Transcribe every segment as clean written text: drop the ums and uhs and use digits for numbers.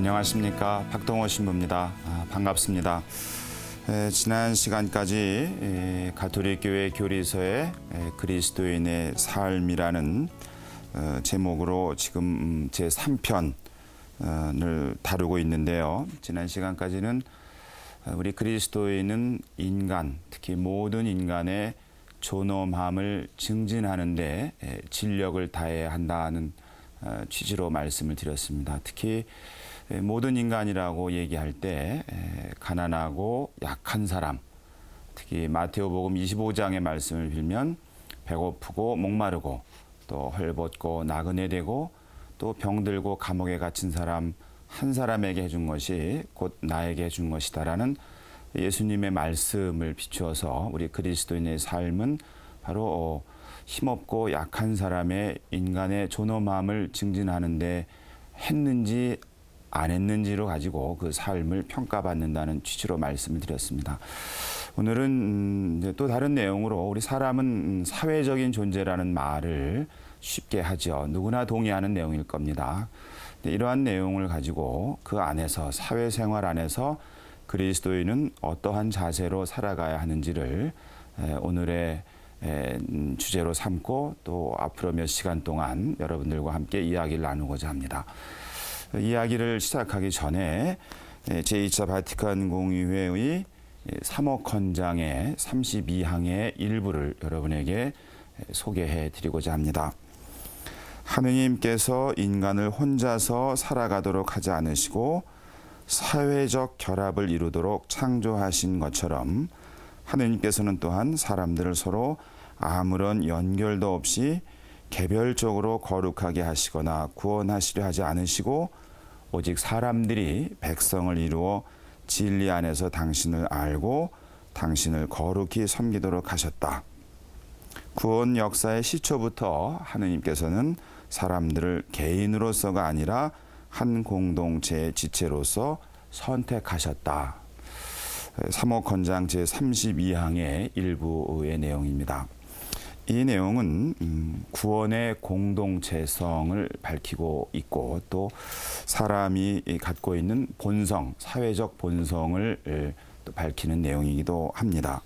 안녕하십니까. 박동호 신부입니다. 반갑습니다. 지난 시간까지 가톨릭교회 교리서의 그리스도인의 삶이라는 제목으로 지금 제3편을 다루고 있는데요. 지난 시간까지는 우리 그리스도인은 인간, 특히 모든 인간의 존엄함을 증진하는 데 진력을 다해야 한다는 취지로 말씀을 드렸습니다. 특히 모든 인간이라고 얘기할 때 가난하고 약한 사람, 특히 마테오복음 25장의 말씀을 빌면 배고프고 목마르고 또 헐벗고 나그네 되고 또 병들고 감옥에 갇힌 사람 한 사람에게 해준 것이 곧 나에게 해준 것이다라는 예수님의 말씀을 비추어서 우리 그리스도인의 삶은 바로 힘없고 약한 사람의 인간의 존엄함을 증진하는 데 했는지 안 했는지로 가지고 그 삶을 평가받는다는 취지로 말씀을 드렸습니다. 오늘은 이제 또 다른 내용으로 우리 사람은 사회적인 존재라는 말을 쉽게 하죠. 누구나 동의하는 내용일 겁니다. 이러한 내용을 가지고 그 안에서 사회생활 안에서 그리스도인은 어떠한 자세로 살아가야 하는지를 오늘의 주제로 삼고 또 앞으로 몇 시간 동안 여러분들과 함께 이야기를 나누고자 합니다. 이야기를 시작하기 전에 제2차 바티칸 공의회의 3억 헌장의 32항의 일부를 여러분에게 소개해 드리고자 합니다. 하느님께서 인간을 혼자서 살아가도록 하지 않으시고 사회적 결합을 이루도록 창조하신 것처럼 하느님께서는 또한 사람들을 서로 아무런 연결도 없이 개별적으로 거룩하게 하시거나 구원하시려 하지 않으시고 오직 사람들이 백성을 이루어 진리 안에서 당신을 알고 당신을 거룩히 섬기도록 하셨다. 구원 역사의 시초부터 하느님께서는 사람들을 개인으로서가 아니라 한 공동체의 지체로서 선택하셨다. 3억 헌장 제32항의 일부의 내용입니다. 이 내용은 구원의 공동체성을 밝히고 있고 또 사람이 갖고 있는 본성, 사회적 본성을 또 밝히는 내용이기도 합니다.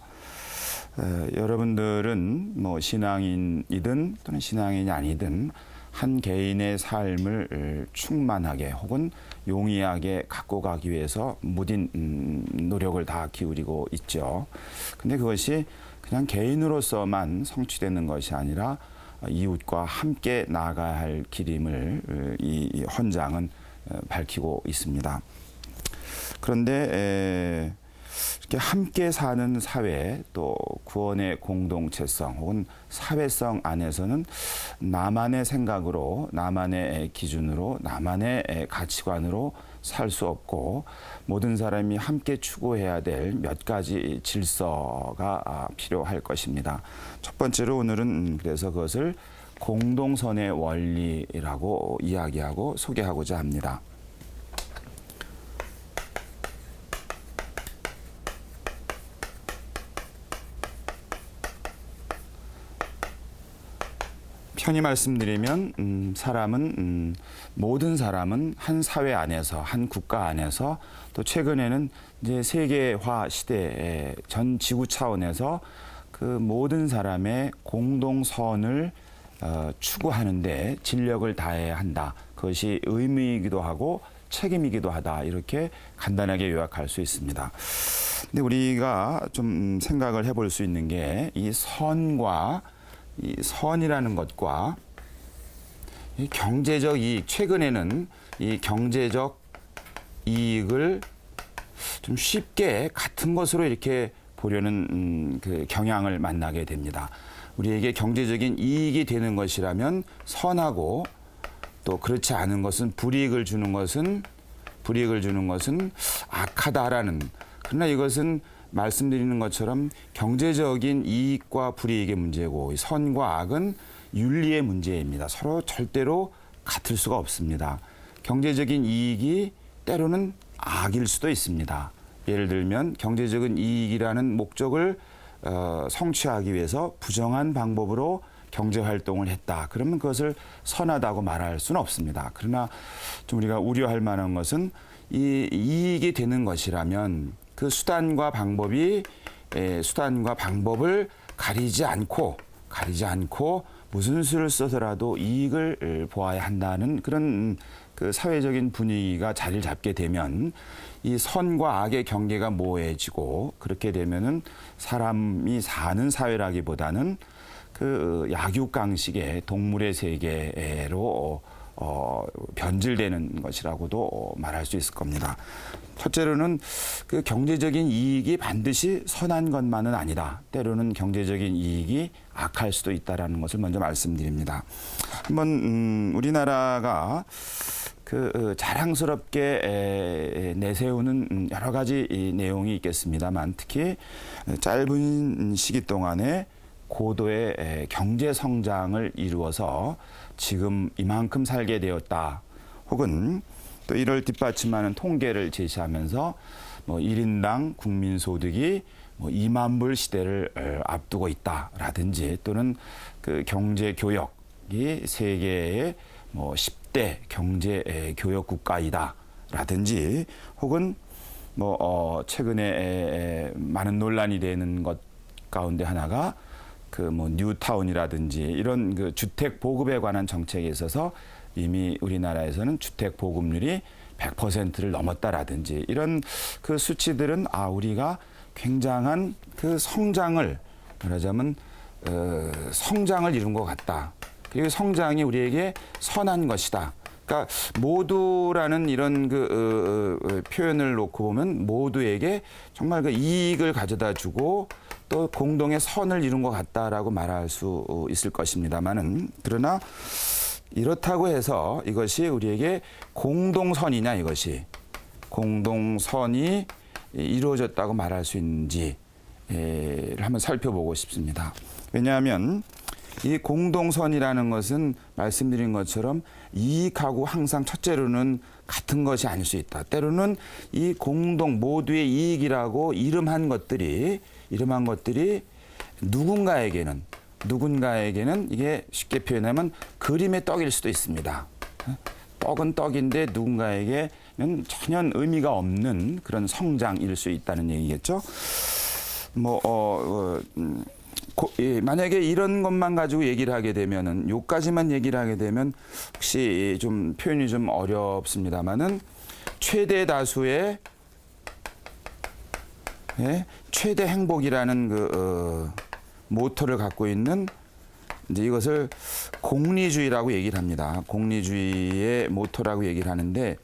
여러분들은 뭐 신앙인이든 또는 신앙인이 아니든 한 개인의 삶을 충만하게 혹은 용이하게 갖고 가기 위해서 무딘 노력을 다 기울이고 있죠. 근데 그것이 그냥 개인으로서만 성취되는 것이 아니라 이웃과 함께 나아가야 할 길임을 이 헌장은 밝히고 있습니다. 그런데 이렇게 함께 사는 사회 또 구원의 공동체성 혹은 사회성 안에서는 나만의 생각으로 나만의 기준으로 나만의 가치관으로 살 수 없고 모든 사람이 함께 추구해야 될 몇 가지 질서가 필요할 것입니다. 첫 번째로 오늘은 그래서 그것을 공동선의 원리라고 이야기하고 소개하고자 합니다. 편히 말씀드리면 모든 사람은 한 사회 안에서 한 국가 안에서 또 최근에는 이제 세계화 시대의 전 지구 차원에서 그 모든 사람의 공동선을 추구하는데 진력을 다해야 한다. 그것이 의무이기도 하고 책임이기도 하다. 이렇게 간단하게 요약할 수 있습니다. 근데 우리가 좀 생각을 해볼 수 있는 게 이 이 선이라는 것과 이 경제적 이익, 최근에는 이 경제적 이익을 좀 쉽게 같은 것으로 이렇게 보려는 그 경향을 만나게 됩니다. 우리에게 경제적인 이익이 되는 것이라면 선하고 또 그렇지 않은 것은 불이익을 주는 것은 악하다라는, 그러나 이것은 말씀드리는 것처럼 경제적인 이익과 불이익의 문제고 선과 악은 윤리의 문제입니다. 서로 절대로 같을 수가 없습니다. 경제적인 이익이 때로는 악일 수도 있습니다. 예를 들면 경제적인 이익이라는 목적을 성취하기 위해서 부정한 방법으로 경제활동을 했다. 그러면 그것을 선하다고 말할 수는 없습니다. 그러나 좀 우리가 우려할 만한 것은 이 이익이 되는 것이라면 그 수단과 방법을 가리지 않고 무슨 수를 써서라도 이익을 보아야 한다는 그런 그 사회적인 분위기가 자리를 잡게 되면 이 선과 악의 경계가 모호해지고, 그렇게 되면은 사람이 사는 사회라기보다는 그 약육강식의 동물의 세계로 변질되는 것이라고도 말할 수 있을 겁니다. 첫째로는 그 경제적인 이익이 반드시 선한 것만은 아니다. 때로는 경제적인 이익이 악할 수도 있다라는 것을 먼저 말씀드립니다. 한번 우리나라가 그 자랑스럽게 내세우는 여러 가지 내용이 있겠습니다만, 특히 짧은 시기 동안에 고도의 경제 성장을 이루어서 지금 이만큼 살게 되었다, 혹은 또 이를 뒷받침하는 통계를 제시하면서 뭐 1인당 국민 소득이 뭐 2만 불 시대를 앞두고 있다라든지, 또는 그 경제 교역이 세계의 뭐 10대 경제 교역 국가이다라든지, 혹은 뭐 최근에 많은 논란이 되는 것 가운데 하나가 그 뭐 뉴타운이라든지 이런 그 주택 보급에 관한 정책에 있어서 이미 우리나라에서는 주택 보급률이 100%를 넘었다라든지, 이런 그 수치들은 우리가 굉장한 그 성장을, 말하자면 성장을 이룬 것 같다. 그리고 성장이 우리에게 선한 것이다. 그러니까 모두라는 이런 그 표현을 놓고 보면 모두에게 정말 그 이익을 가져다 주고 또 공동의 선을 이룬 것 같다라고 말할 수 있을 것입니다만은, 그러나 이렇다고 해서 이것이 우리에게 공동선이냐, 이것이 공동선이 이루어졌다고 말할 수 있는지를 한번 살펴보고 싶습니다. 왜냐하면 이 공동선이라는 것은 말씀드린 것처럼 이익하고 항상 첫째로는 같은 것이 아닐 수 있다. 때로는 이 공동 모두의 이익이라고 이름한 것들이 누군가에게는 이게 쉽게 표현하면 그림의 떡일 수도 있습니다. 떡은 떡인데 누군가에게는 전혀 의미가 없는 그런 성장일 수 있다는 얘기겠죠. 만약에 이런 것만 가지고 얘기를 하게 되면은, 요까지만 얘기를 하게 되면 혹시 좀 표현이 좀 어렵습니다만은, 최대 다수의 최대 행복이라는 그 모토를 갖고 있는, 이제 이것을 공리주의라고 얘기를 합니다. 공리주의의 모토라고 얘기를 하는데,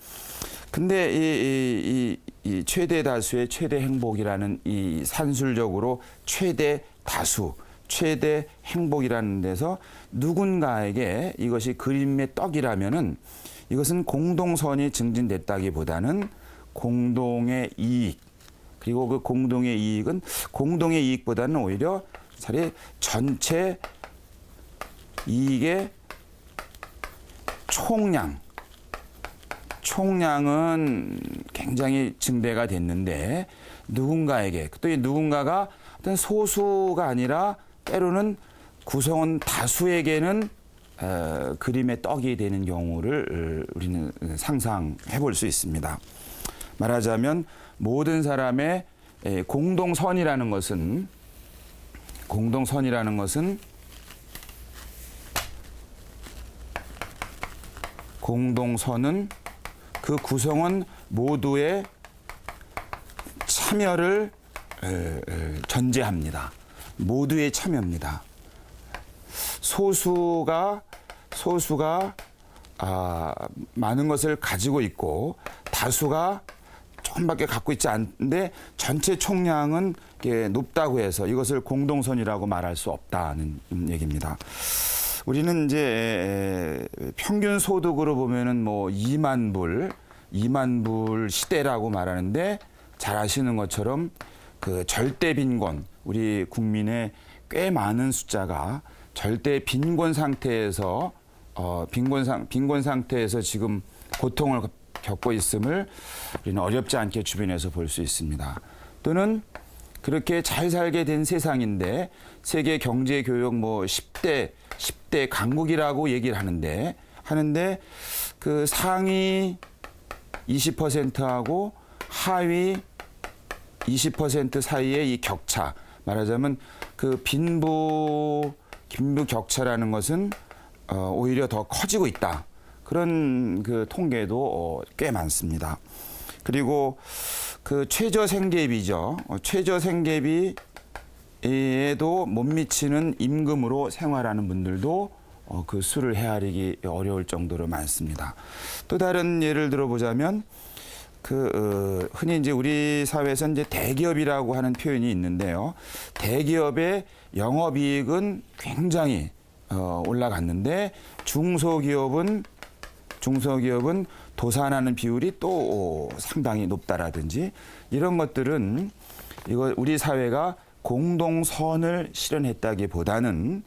근데 이 최대 다수의 최대 행복이라는 이 산술적으로 최대 다수, 최대 행복이라는 데서 누군가에게 이것이 그림의 떡이라면은, 이것은 공동선이 증진됐다기보다는 공동의 이익, 그리고 그 공동의 이익은 공동의 이익보다는 오히려 차라리 전체 이익의 총량은 굉장히 증대가 됐는데, 누군가에게, 또 이 누군가가 어떤 소수가 아니라 때로는 구성원 다수에게는 그림의 떡이 되는 경우를 우리는 상상해 볼 수 있습니다. 말하자면 모든 사람의 공동선이라는 것은 그 구성원 모두의 참여를 전제합니다. 모두의 참여입니다. 소수가 많은 것을 가지고 있고 다수가 조금밖에 갖고 있지 않는데 전체 총량은 높다고 해서 이것을 공동선이라고 말할 수 없다는 얘기입니다. 우리는 이제 평균 소득으로 보면은 뭐 2만 불 시대라고 말하는데, 잘 아시는 것처럼 그 절대 빈곤, 우리 국민의 꽤 많은 숫자가 절대 빈곤 상태에서 빈곤 상태에서 지금 고통을 겪고 있음을 우리는 어렵지 않게 주변에서 볼 수 있습니다. 또는 그렇게 잘 살게 된 세상인데 세계 경제 교역 뭐 10대 강국이라고 얘기를 하는데 그 상위 20%하고 하위 20% 사이의 이 격차, 말하자면 그 빈부 격차라는 것은 오히려 더 커지고 있다. 그런 그 통계도 꽤 많습니다. 그리고 그 최저생계비죠. 최저생계비에도 못 미치는 임금으로 생활하는 분들도 그 수를 헤아리기 어려울 정도로 많습니다. 또 다른 예를 들어보자면 흔히 이제 우리 사회에서 이제 대기업이라고 하는 표현이 있는데요. 대기업의 영업이익은 굉장히 올라갔는데 중소기업은 도산하는 비율이 또 상당히 높다라든지 이런 것들은 우리 사회가 공동선을 실현했다기보다는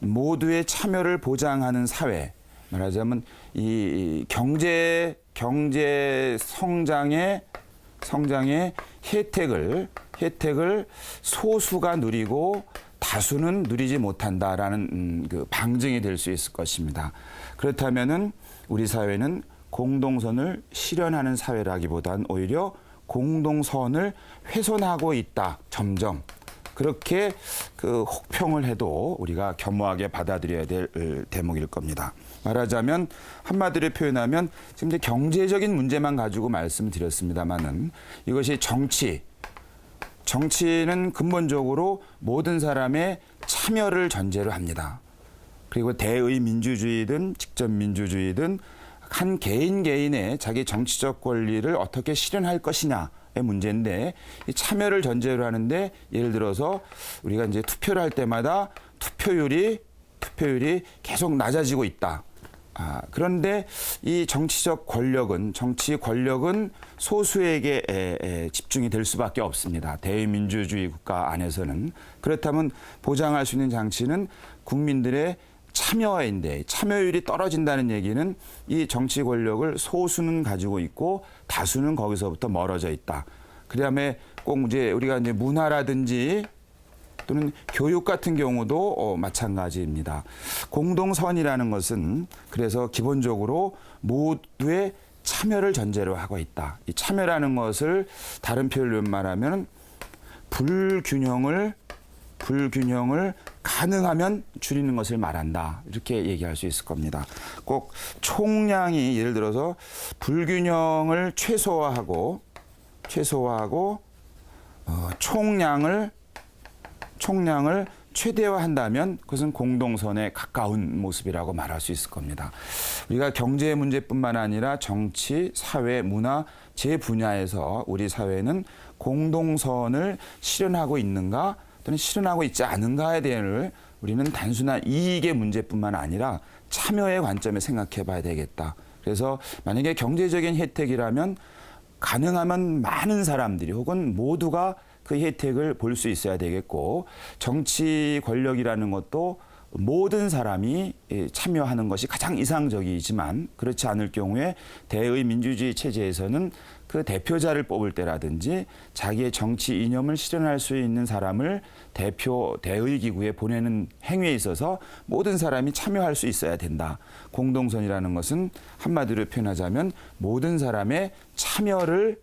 모두의 참여를 보장하는 사회, 말하자면 이 경제 성장의 혜택을 소수가 누리고 다수는 누리지 못한다라는 그 방증이 될 수 있을 것입니다. 그렇다면은 우리 사회는 공동선을 실현하는 사회라기보다는 오히려 공동선을 훼손하고 있다. 점점. 그렇게 그 혹평을 해도 우리가 겸허하게 받아들여야 될 대목일 겁니다. 말하자면 한마디로 표현하면 지금 이제 경제적인 문제만 가지고 말씀드렸습니다만은 이것이 정치는 근본적으로 모든 사람의 참여를 전제로 합니다. 그리고 대의 민주주의든 직접 민주주의든 한 개인의 자기 정치적 권리를 어떻게 실현할 것이냐의 문제인데 이 참여를 전제로 하는데 예를 들어서 우리가 이제 투표를 할 때마다 투표율이 계속 낮아지고 있다. 그런데 이 정치 권력은 소수에게 집중이 될 수밖에 없습니다. 대의민주주의 국가 안에서는. 그렇다면 보장할 수 있는 장치는 국민들의 참여인데 참여율이 떨어진다는 얘기는 이 정치 권력을 소수는 가지고 있고 다수는 거기서부터 멀어져 있다. 그다음에 꼭 이제 우리가 이제 문화라든지 또는 교육 같은 경우도 마찬가지입니다. 공동선이라는 것은 그래서 기본적으로 모두의 참여를 전제로 하고 있다. 이 참여라는 것을 다른 표현으로 말하면 불균형을 가능하면 줄이는 것을 말한다. 이렇게 얘기할 수 있을 겁니다. 꼭 총량이 예를 들어서 불균형을 최소화하고 총량을 최대화한다면 그것은 공동선에 가까운 모습이라고 말할 수 있을 겁니다. 우리가 경제 문제뿐만 아니라 정치, 사회, 문화, 제 분야에서 우리 사회는 공동선을 실현하고 있는가 또는 실현하고 있지 않은가에 대해 우리는 단순한 이익의 문제뿐만 아니라 참여의 관점에 생각해 봐야 되겠다. 그래서 만약에 경제적인 혜택이라면 가능하면 많은 사람들이 혹은 모두가 그 혜택을 볼 수 있어야 되겠고 정치 권력이라는 것도 모든 사람이 참여하는 것이 가장 이상적이지만 그렇지 않을 경우에 대의 민주주의 체제에서는 그 대표자를 뽑을 때라든지 자기의 정치 이념을 실현할 수 있는 사람을 대의 기구에 보내는 행위에 있어서 모든 사람이 참여할 수 있어야 된다. 공동선이라는 것은 한마디로 표현하자면 모든 사람의 참여를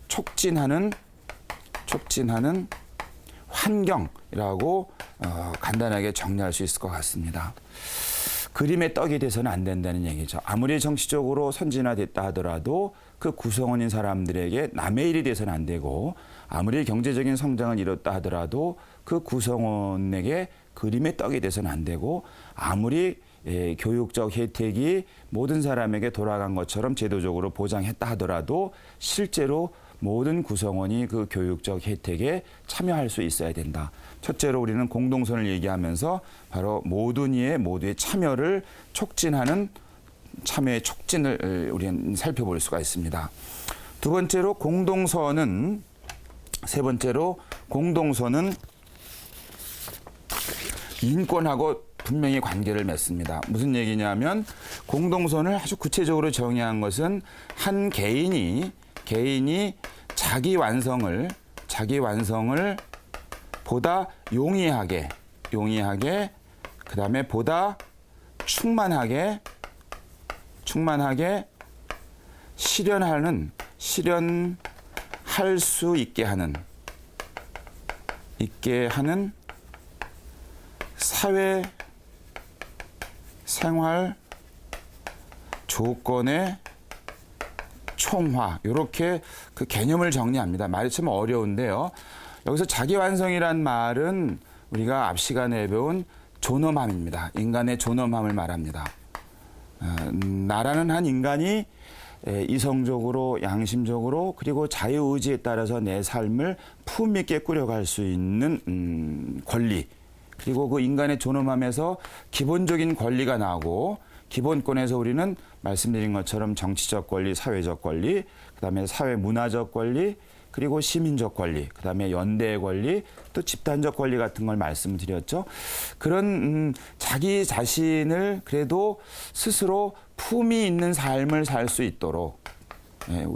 촉진하는 환경이라고 간단하게 정리할 수 있을 것 같습니다. 그림의 떡이 돼서는 안 된다는 얘기죠. 아무리 정치적으로 선진화됐다 하더라도 그 구성원인 사람들에게 남의 일이 돼서는 안 되고 아무리 경제적인 성장을 이뤘다 하더라도 그 구성원에게 그림의 떡이 돼서는 안 되고 아무리 교육적 혜택이 모든 사람에게 돌아간 것처럼 제도적으로 보장했다 하더라도 실제로 모든 구성원이 그 교육적 혜택에 참여할 수 있어야 된다. 첫째로 우리는 공동선을 얘기하면서 바로 모두의 참여를 촉진하는 참여의 촉진을 우리는 살펴볼 수가 있습니다. 세 번째로 공동선은 인권하고 분명히 관계를 맺습니다. 무슨 얘기냐면 공동선을 아주 구체적으로 정의한 것은 한 개인이 자기 완성을 보다 용이하게 그다음에 보다 충만하게 충만하게 실현할 수 있게 하는 사회 생활 조건의 총화, 이렇게 그 개념을 정리합니다. 말이 참 어려운데요. 여기서 자기완성이란 말은 우리가 앞 시간에 배운 존엄함입니다. 인간의 존엄함을 말합니다. 나라는 한 인간이 이성적으로, 양심적으로, 그리고 자유의지에 따라서 내 삶을 품 있게 꾸려갈 수 있는 권리, 그리고 그 인간의 존엄함에서 기본적인 권리가 나오고, 기본권에서 우리는 말씀드린 것처럼 정치적 권리, 사회적 권리, 그다음에 사회 문화적 권리, 그리고 시민적 권리, 그다음에 연대의 권리, 또 집단적 권리 같은 걸 말씀드렸죠. 그런 자기 자신을 그래도 스스로 품이 있는 삶을 살 수 있도록,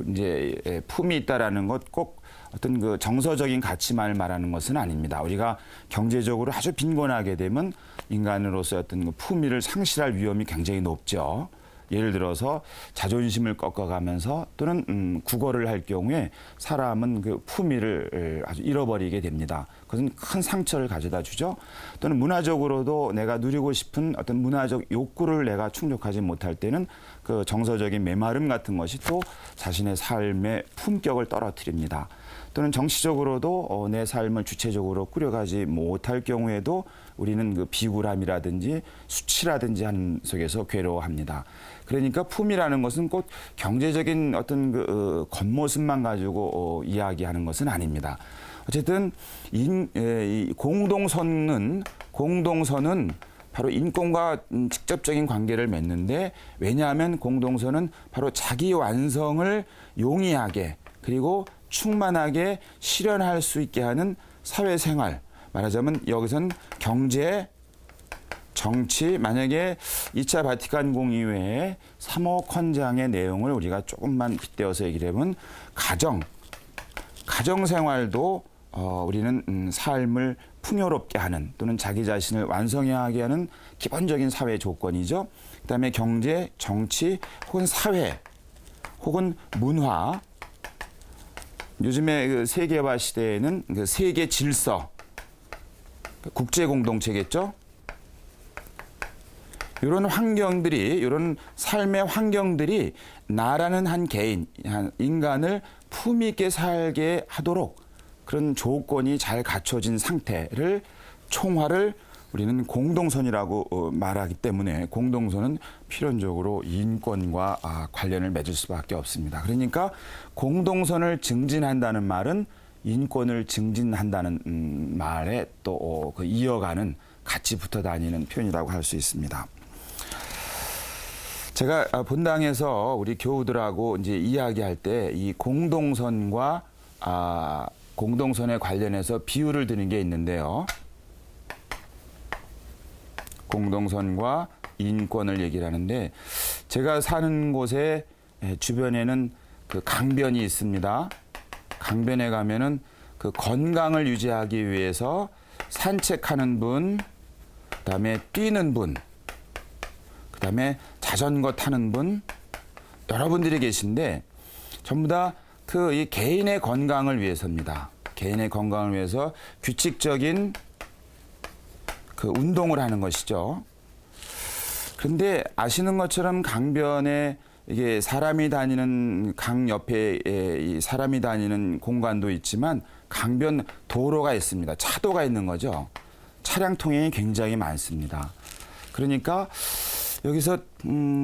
이제 품이 있다라는 것 꼭 어떤 그 정서적인 가치만을 말하는 것은 아닙니다. 우리가 경제적으로 아주 빈곤하게 되면 인간으로서의 어떤 그 품위를 상실할 위험이 굉장히 높죠. 예를 들어서 자존심을 꺾어가면서 또는 국어를 할 경우에 사람은 그 품위를 아주 잃어버리게 됩니다. 그것은 큰 상처를 가져다 주죠. 또는 문화적으로도 내가 누리고 싶은 어떤 문화적 욕구를 내가 충족하지 못할 때는 그 정서적인 메마름 같은 것이 또 자신의 삶의 품격을 떨어뜨립니다. 또는 정치적으로도 내 삶을 주체적으로 꾸려가지 못할 경우에도 우리는 그 비굴함이라든지 수치라든지 하는 속에서 괴로워합니다. 그러니까 품이라는 것은 꼭 경제적인 어떤 그 겉모습만 가지고 이야기하는 것은 아닙니다. 어쨌든 이 공동선은 바로 인권과 직접적인 관계를 맺는데, 왜냐하면 공동선은 바로 자기 완성을 용이하게 그리고 충만하게 실현할 수 있게 하는 사회생활, 말하자면 여기선 경제, 정치, 만약에 2차 바티칸 공의회의 3호 헌장의 내용을 우리가 조금만 빗대어서 얘기를 해보면 가정생활도 우리는 삶을 풍요롭게 하는 또는 자기 자신을 완성하게 하는 기본적인 사회 조건이죠. 그다음에 경제, 정치, 혹은 사회, 혹은 문화, 요즘에 그 세계화 시대에는 그 세계 질서, 국제 공동체겠죠. 이런 환경들이, 이런 삶의 환경들이 나라는 한 개인, 한 인간을 품위 있게 살게 하도록 그런 조건이 잘 갖춰진 상태를, 총화를 우리는 공동선이라고 말하기 때문에 공동선은 필연적으로 인권과 관련을 맺을 수밖에 없습니다. 그러니까 공동선을 증진한다는 말은 인권을 증진한다는 말에 또 그 이어가는, 같이 붙어 다니는 표현이라고 할 수 있습니다. 제가 본당에서 우리 교우들하고 이제 이야기할 때 이 공동선과 공동선에 관련해서 비유를 드는 게 있는데요. 공동선과 인권을 얘기를 하는데, 제가 사는 곳에 주변에는 그 강변이 있습니다. 강변에 가면은 그 건강을 유지하기 위해서 산책하는 분, 그다음에 뛰는 분, 그다음에 자전거 타는 분, 여러분들이 계신데 전부 다 그 이 개인의 건강을 위해서입니다. 개인의 건강을 위해서 규칙적인 그 운동을 하는 것이죠. 그런데 아시는 것처럼 강변에 이게 사람이 다니는 강 옆에 이 사람이 다니는 공간도 있지만 강변 도로가 있습니다. 차도가 있는 거죠. 차량 통행이 굉장히 많습니다. 그러니까 여기서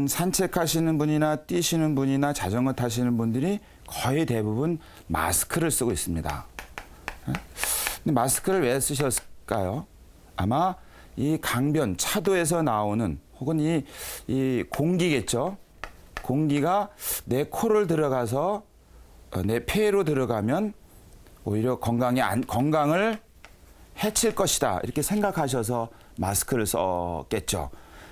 산책하시는 분이나 뛰시는 분이나 자전거 타시는 분들이 거의 대부분 마스크를 쓰고 있습니다. 근데 마스크를 왜 쓰셨을까요? 아마 이 강변, 차도에서 나오는 혹은 이 공기겠죠. 공기가 내 코를 들어가서 내 폐로 들어가면 오히려 건강을 해칠 것이다, 이렇게 생각하셔서 마스크를 썼겠죠.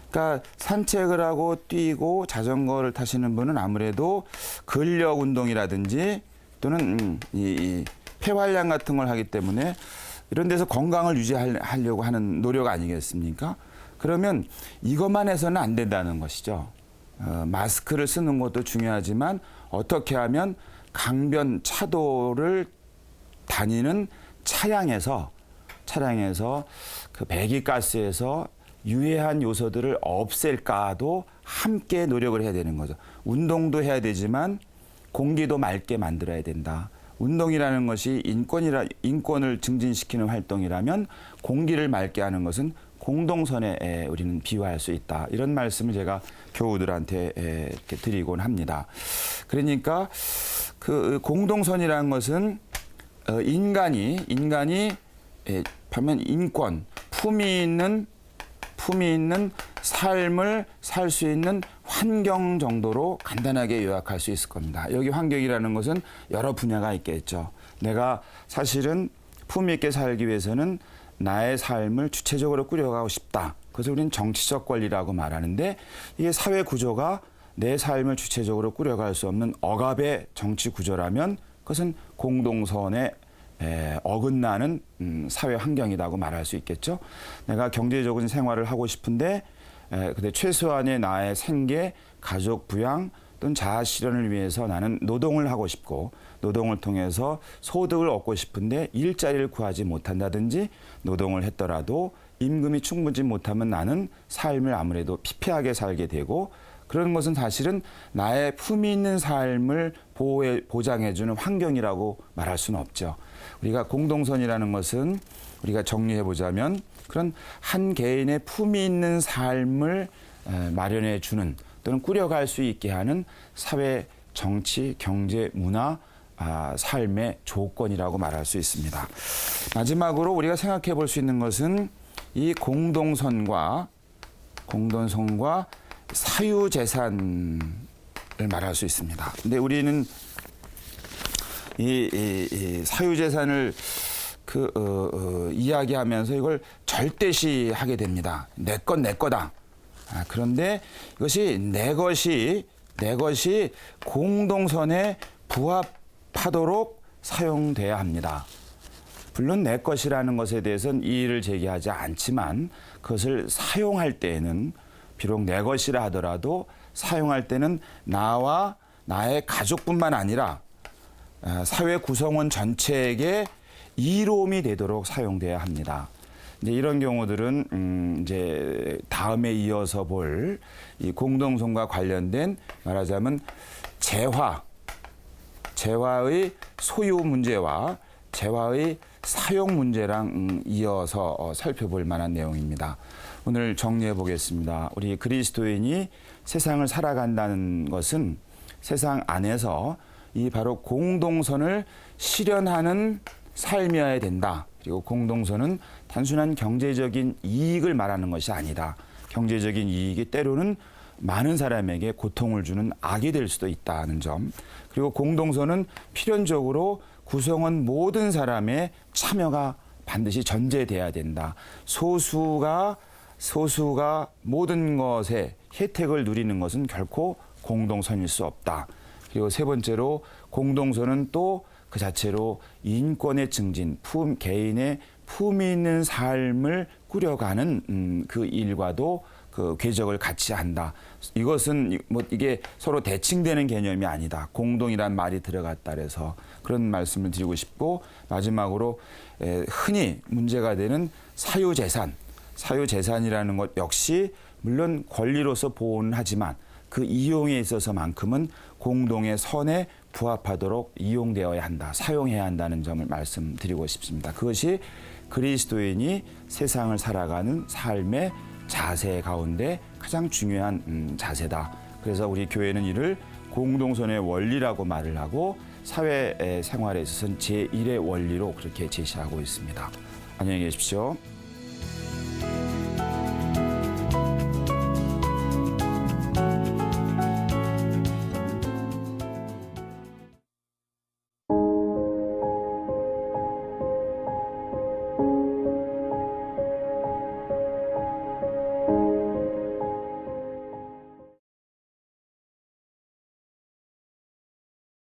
그러니까 산책을 하고 뛰고 자전거를 타시는 분은 아무래도 근력 운동이라든지 또는 이 폐활량 같은 걸 하기 때문에 이런 데서 건강을 유지하려고 하는 노력 아니겠습니까? 그러면 이것만 해서는 안 된다는 것이죠. 마스크를 쓰는 것도 중요하지만 어떻게 하면 강변 차도를 다니는 차량에서 그 배기가스에서 유해한 요소들을 없앨까도 함께 노력을 해야 되는 거죠. 운동도 해야 되지만 공기도 맑게 만들어야 된다. 운동이라는 것이 인권을 증진시키는 활동이라면 공기를 맑게 하는 것은 공동선에 우리는 비유할 수 있다. 이런 말씀을 제가 교우들한테 이렇게 드리곤 합니다. 그러니까 그 공동선이라는 것은 인간이 보면 인권, 품위 있는 삶을 살 수 있는 환경 정도로 간단하게 요약할 수 있을 겁니다. 여기 환경이라는 것은 여러 분야가 있겠죠. 내가 사실은 품위 있게 살기 위해서는 나의 삶을 주체적으로 꾸려가고 싶다. 그것을 우리는 정치적 권리라고 말하는데 이게 사회 구조가 내 삶을 주체적으로 꾸려갈 수 없는 억압의 정치 구조라면 그것은 공동선에 어긋나는 사회 환경이라고 말할 수 있겠죠. 내가 경제적인 생활을 하고 싶은데 근데 최소한의 나의 생계, 가족 부양 또는 자아 실현을 위해서 나는 노동을 하고 싶고 노동을 통해서 소득을 얻고 싶은데 일자리를 구하지 못한다든지 노동을 했더라도 임금이 충분치 못하면 나는 삶을 아무래도 피폐하게 살게 되고 그런 것은 사실은 나의 품위 있는 삶을 보장해주는 환경이라고 말할 수는 없죠. 우리가 공동선이라는 것은 우리가 정리해 보자면 그런 한 개인의 품위 있는 삶을 마련해 주는 또는 꾸려갈 수 있게 하는 사회, 정치, 경제, 문화, 삶의 조건이라고 말할 수 있습니다. 마지막으로 우리가 생각해 볼 수 있는 것은 이 공동선과 사유재산을 말할 수 있습니다. 근데 우리는 이 사유재산을 이야기하면서 이걸 절대시하게 됩니다. 내 건 내 거다. 그런데 이것이 내 것이 공동선에 부합하도록 사용돼야 합니다. 물론 내 것이라는 것에 대해서는 이의를 제기하지 않지만 그것을 사용할 때에는 비록 내 것이라 하더라도 사용할 때는 나와 나의 가족뿐만 아니라 사회 구성원 전체에게 이로움이 되도록 사용돼야 합니다. 이제 이런 경우들은 이제 다음에 이어서 볼 이 공동선과 관련된 말하자면 재화의 소유 문제와 재화의 사용 문제랑 이어서 살펴볼 만한 내용입니다. 오늘 정리해 보겠습니다. 우리 그리스도인이 세상을 살아간다는 것은 세상 안에서 이 바로 공동선을 실현하는 삶이어야 된다. 그리고 공동선은 단순한 경제적인 이익을 말하는 것이 아니다. 경제적인 이익이 때로는 많은 사람에게 고통을 주는 악이 될 수도 있다는 점. 그리고 공동선은 필연적으로 구성원 모든 사람의 참여가 반드시 전제돼야 된다. 소수가 모든 것에 혜택을 누리는 것은 결코 공동선일 수 없다. 그리고 세 번째로 공동선은 또 그 자체로 인권의 증진, 개인의 품위 있는 삶을 꾸려가는 그 일과도 그 궤적을 같이 한다. 이것은 이게 서로 대칭되는 개념이 아니다. 공동이란 말이 들어갔다 그래서 그런 말씀을 드리고 싶고 마지막으로 흔히 문제가 되는 사유재산이라는 것 역시 물론 권리로서 보호는 하지만 그 이용에 있어서만큼은 공동의 선에 부합하도록 이용되어야 한다. 사용해야 한다는 점을 말씀드리고 싶습니다. 그것이 그리스도인이 세상을 살아가는 삶의 자세 가운데 가장 중요한 자세다. 그래서 우리 교회는 이를 공동선의 원리라고 말을 하고 사회 생활에 있어서는 제1의 원리로 그렇게 제시하고 있습니다. 안녕히 계십시오.